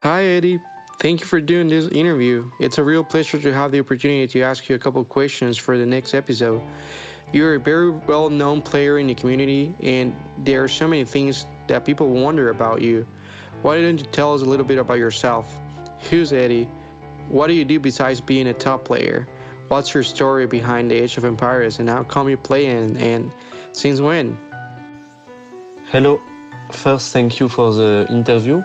Hi, Eddie. Thank you for doing this interview. It's a real pleasure to have the opportunity to ask you a couple of questions for the next episode. You're a very well known player in the community, and there are so many things that people wonder about you. Why don't you tell us a little bit about yourself? Who's Eddie? What do you do besides being a top player? What's your story behind the Age of Empires, and how come you play and since when? Hello. First, thank you for the interview.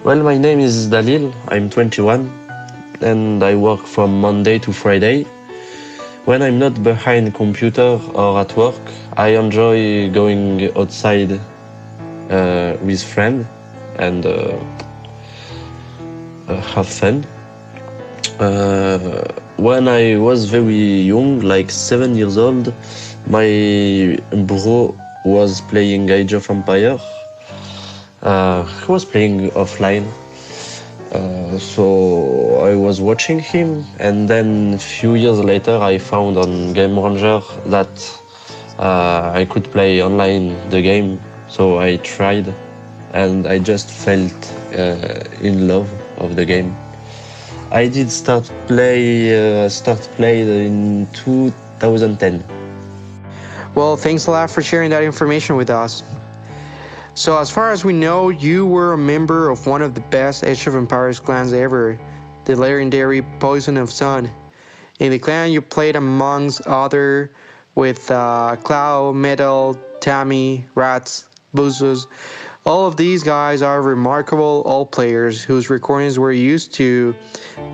Well, my name is Dalil. I'm 21 and I work from Monday to Friday. When I'm not behind computer or at work, I enjoy going outside with friends and have fun. When I was very young, like 7 years old, my bro was playing Age of Empire. He was playing offline, so I was watching him, and then a few years later I found on Game Ranger that I could play online the game, so I tried, and I just felt in love of the game. I did start play in 2010. Well, thanks a lot for sharing that information with us. So, as far as we know, you were a member of one of the best Age of Empires clans ever, the legendary Poison of Sun. In the clan, you played amongst other with Cloud, Metal, Tammy, Rats, Buzus. All of these guys are remarkable old players whose recordings were used to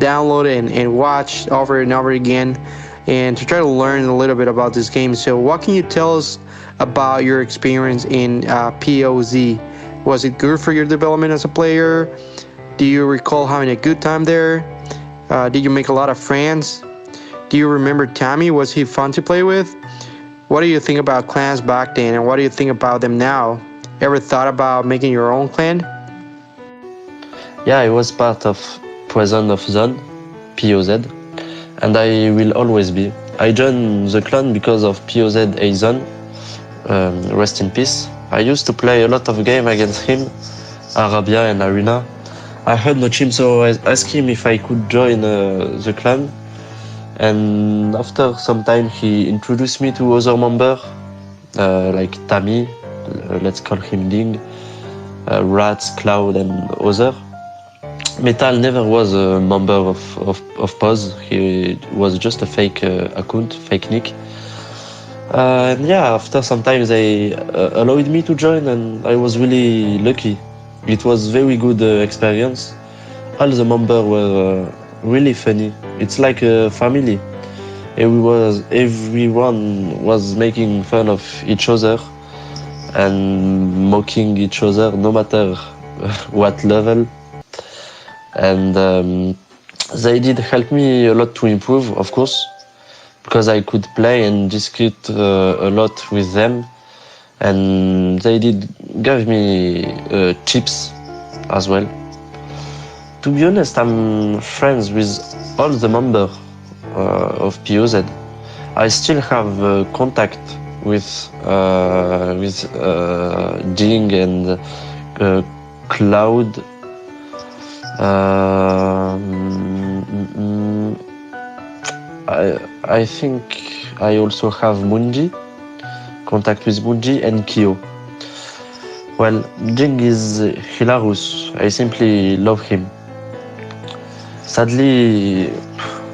download and watch over and over again, and to try to learn a little bit about this game. So what can you tell us about your experience in POZ? Was it good for your development as a player? Do you recall having a good time there? Did you make a lot of friends? Do you remember Tammy? Was he fun to play with? What do you think about clans back then, and what do you think about them now? Ever thought about making your own clan? Yeah, I was part of Poison of Zone, POZ, and I will always be. I joined the clan because of POZ Azon. Rest in peace. I used to play a lot of games against him, Arabia and Arena. I heard no him, so I asked him if I could join the clan. And after some time, he introduced me to other members, like Tammy, let's call him Ding, Rats, Cloud, and other. Metal never was a member of POZ. He was just a fake account, fake nick. And yeah, after some time they allowed me to join, and I was really lucky. It was very good experience. All the members were really funny. It's like a family. Everyone was making fun of each other and mocking each other, no matter what level. And they did help me a lot to improve, of course, because I could play and discuss a lot with them, and they did give me tips as well. To be honest, I'm friends with all the members of POZ. I still have contact with Ding and Cloud. I think I also have Munji, contact with Munji and Kyo. Well, Jing is hilarious. I simply love him. Sadly,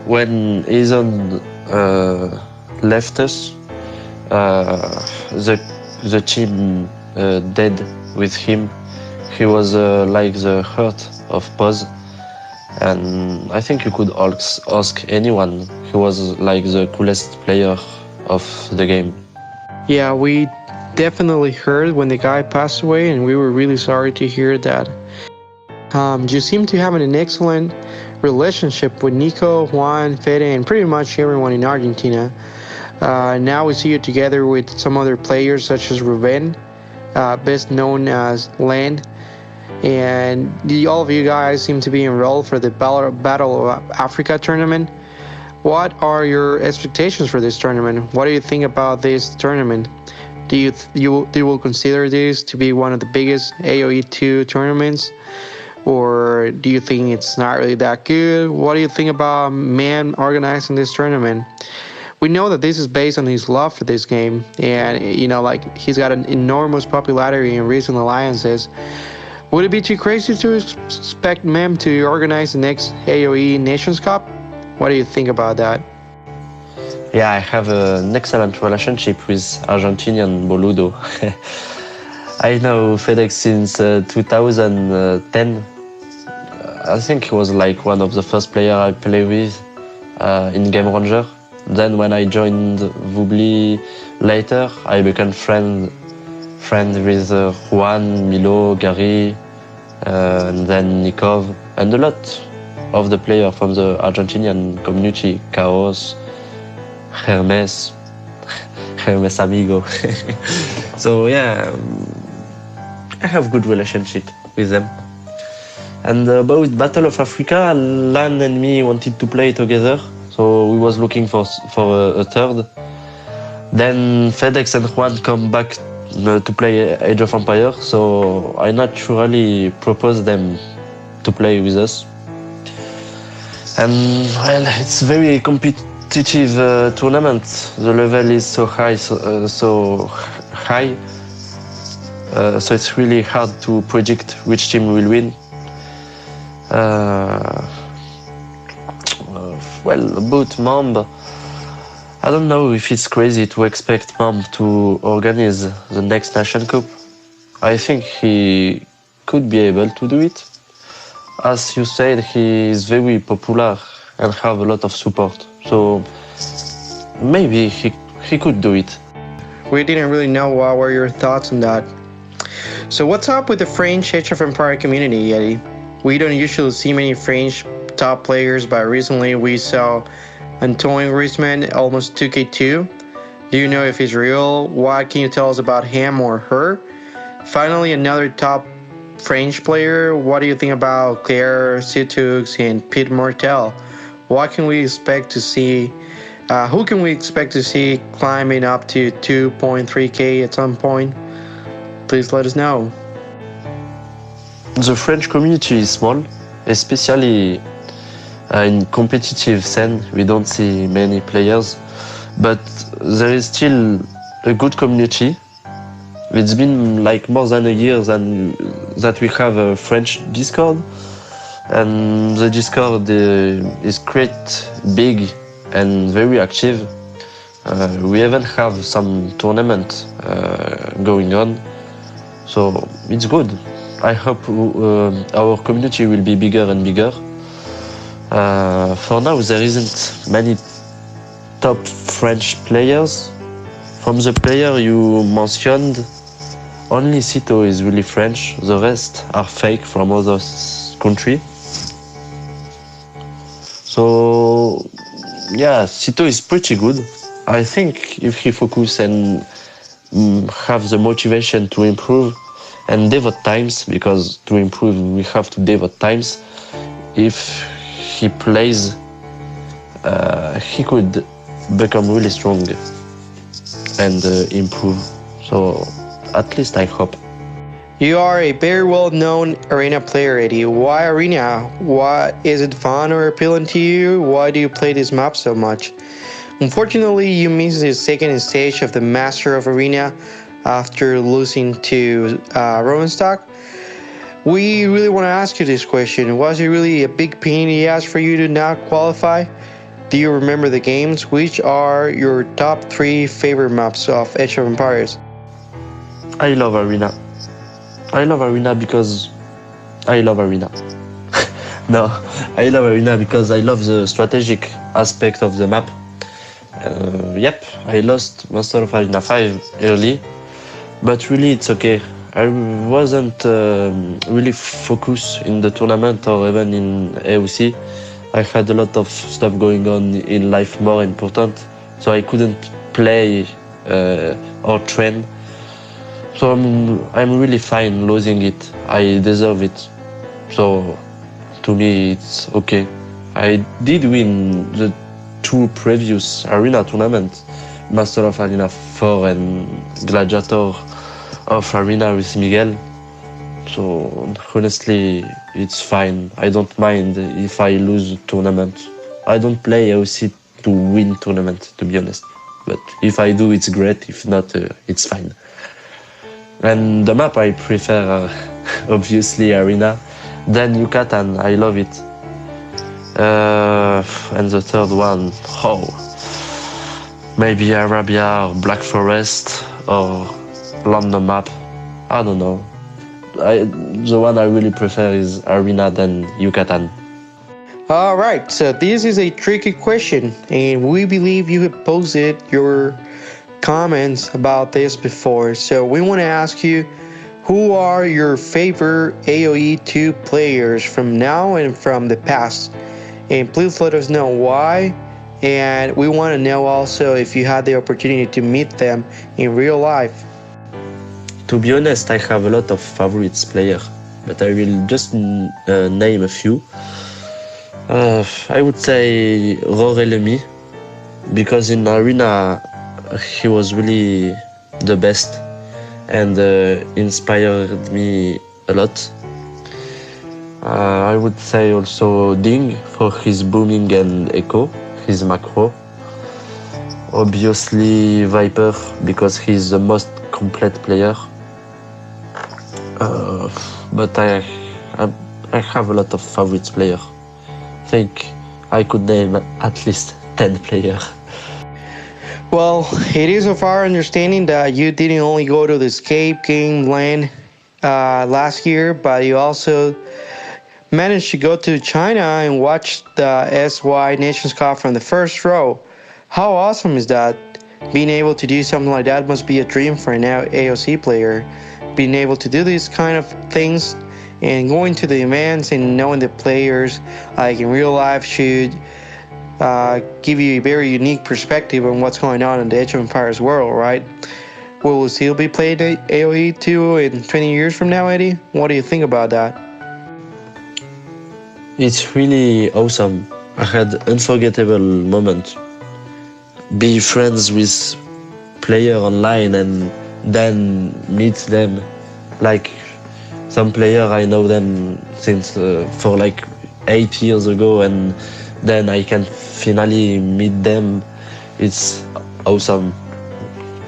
when Azon left us, the team dead with him. He was like the heart of POZ. And I think you could ask anyone. He was like the coolest player of the game. Yeah, we definitely heard when the guy passed away, and we were really sorry to hear that. You seem to have an excellent relationship with Nico, Juan, Fede, and pretty much everyone in Argentina. Now we see you together with some other players such as Ruben, best known as Land. And all of you guys seem to be enrolled for the Battle of Africa tournament. What are your expectations for this tournament? What do you think about this tournament? Do you will consider this to be one of the biggest AoE2 tournaments? or do you think it's not really that good? What do you think about man organizing this tournament? We know that this is based on his love for this game, and like he's got an enormous popularity in recent alliances. Would it be too crazy to expect Mem to organize the next AOE Nations Cup? What do you think about that? Yeah, I have an excellent relationship with Argentinian Boludo. I know FedEx since 2010. I think he was like one of the first players I played with in Game Ranger. Then when I joined Voobly later, I became friend with Juan, Milo, Gary, and then Nikov, and a lot of the players from the Argentinian community, Chaos, Hermes Amigo. So yeah, I have good relationship with them. And about Battle of Africa, Lan and me wanted to play together, so we was looking for a third. Then FedEx and Juan come back to play Age of Empires, so I naturally proposed them to play with us. And well, it's very competitive tournament. The level is so high, so it's really hard to predict which team will win. Well, about Mamb, I don't know if it's crazy to expect Mamb to organize the next Nation Cup. I think he could be able to do it. As you said, he is very popular and have a lot of support. So maybe he could do it. We didn't really know what were your thoughts on that. So what's up with the French Age of Empire community, Eddie? We don't usually see many French top players, but recently we saw Antoine Griezmann almost 2K2. Do you know if he's real? What can you tell us about him or her? Finally, another top French player. What do you think about Claire Situx and Pete Mortel? What can we expect to see? Who can we expect to see climbing up to 2.3K at some point? Please let us know. The French community is small, especially in competitive scene. We don't see many players, but there is still a good community. It's been like more than a year that we have a French Discord, and the Discord is quite big and very active. We even have some tournament going on, so it's good. I hope our community will be bigger and bigger. For now, there isn't many top French players. From the player you mentioned, only Cito is really French. The rest are fake from other countries. So yeah, Cito is pretty good. I think if he focus and have the motivation to improve and devote times, because to improve we have to devote times. If he plays, he could become really strong and improve. So at least I hope. You are a very well-known arena player, Eddie. Why arena? What is it fun or appealing to you? Why do you play this map so much? Unfortunately, you missed the second stage of the Master of Arena after losing to Romanstock. We really want to ask you this question. Was it really a big pain in the ass for you to not qualify? Do you remember the games? Which are your top 3 favorite maps of Age of Empires? I love Arena. I love Arena because I love Arena. No, I love Arena because I love the strategic aspect of the map. Yep, I lost Master of Arena 5 early, but really it's okay. I wasn't really focused in the tournament or even in AOC. I had a lot of stuff going on in life more important, so I couldn't play or train. So I'm really fine losing it. I deserve it. So to me it's okay. I did win the 2 previous arena tournaments, Master of Arena 4 and Gladiator of Arena with Miguel. So honestly, it's fine. I don't mind if I lose a tournament. I don't play AOC to win tournament, to be honest. But if I do, it's great. If not, it's fine. And the map I prefer, obviously Arena. Then Yucatan, I love it. And the third one, maybe Arabia or Black Forest or London map. I don't know. The one I really prefer is Arena than Yucatan. All right, so this is a tricky question, and we believe you have posted your comments about this before. So we want to ask you, who are your favorite AoE 2 players from now and from the past? And please let us know why. And we want to know also if you had the opportunity to meet them in real life. To be honest, I have a lot of favorites players, but I will just name a few. I would say Rorelemi, because in Arena he was really the best and inspired me a lot. I would say also Ding for his booming and echo, his macro. Obviously Viper because he's the most complete player. But I have a lot of favorites players. I think I could name at least 10 players. Well, it is of our understanding that you didn't only go to the Escape game LAN last year, but you also managed to go to China and watch the SY Nations Cup from the first row. How awesome is that? Being able to do something like that must be a dream for an AOC player. Being able to do these kind of things and going to the events and knowing the players like in real life should give you a very unique perspective on what's going on in the Age of Empires world, right? Will we still be playing AoE 2 in 20 years from now, Eddie? What do you think about that? It's really awesome. I had unforgettable moments. Be friends with player online and then meet them. Like some player I know them since for like 8 years ago, and then I can finally meet them. It's awesome.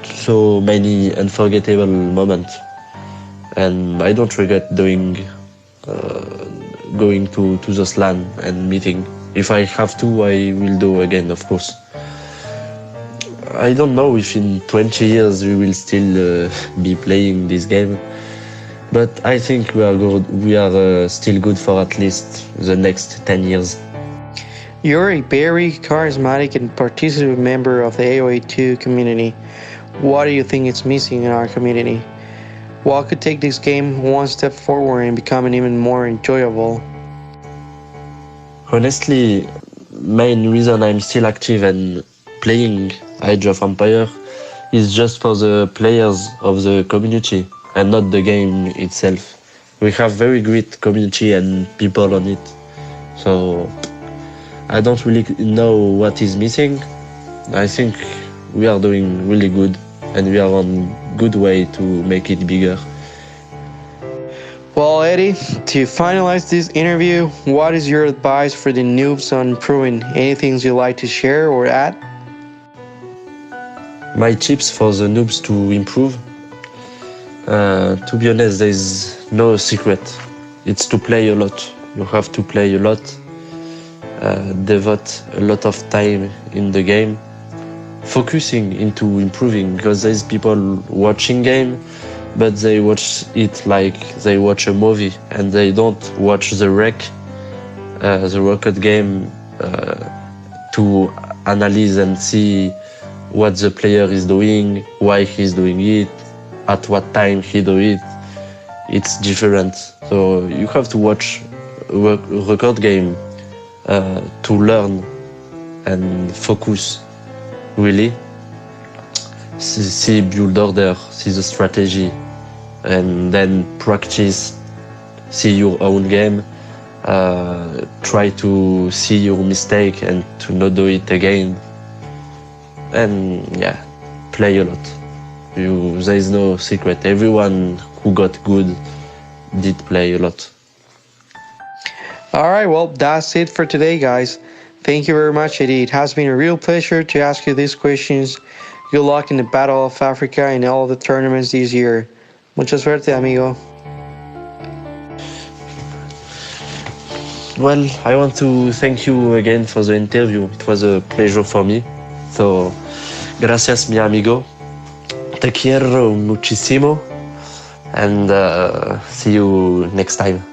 So many unforgettable moments, and I don't regret going to the LAN and meeting. If I have to, I will do again, of course. I don't know if in 20 years we will still be playing this game, but I think we are good. We are still good for at least the next 10 years. You're a very charismatic and participative member of the AoE 2 community. What do you think is missing in our community? What could take this game one step forward and become even more enjoyable? Honestly, main reason I'm still active and playing Age of Empire is just for the players of the community and not the game itself. We have very great community and people on it, so I don't really know what is missing. I think we are doing really good and we are on good way to make it bigger. Well, Eddie, to finalize this interview, what is your advice for the noobs on improving? Anything you'd like to share or add? My tips for the noobs to improve? To be honest, there is no secret. It's to play a lot. You have to play a lot, devote a lot of time in the game, focusing into improving, because there's people watching game, but they watch it like they watch a movie and they don't watch the rocket game to analyze and see what the player is doing, why he's doing it, at what time he do it. It's different. So you have to watch a record game to learn and focus, really. See build order, see the strategy, and then practice, see your own game, try to see your mistake and to not do it again. And yeah, play a lot. There is no secret. Everyone who got good did play a lot. All right, well, that's it for today, guys. Thank you very much, Edie. It has been a real pleasure to ask you these questions. Good luck in the Battle of Africa and all the tournaments this year. Mucha suerte, amigo. Well, I want to thank you again for the interview. It was a pleasure for me. So, gracias, mi amigo. Te quiero muchísimo. And see you next time.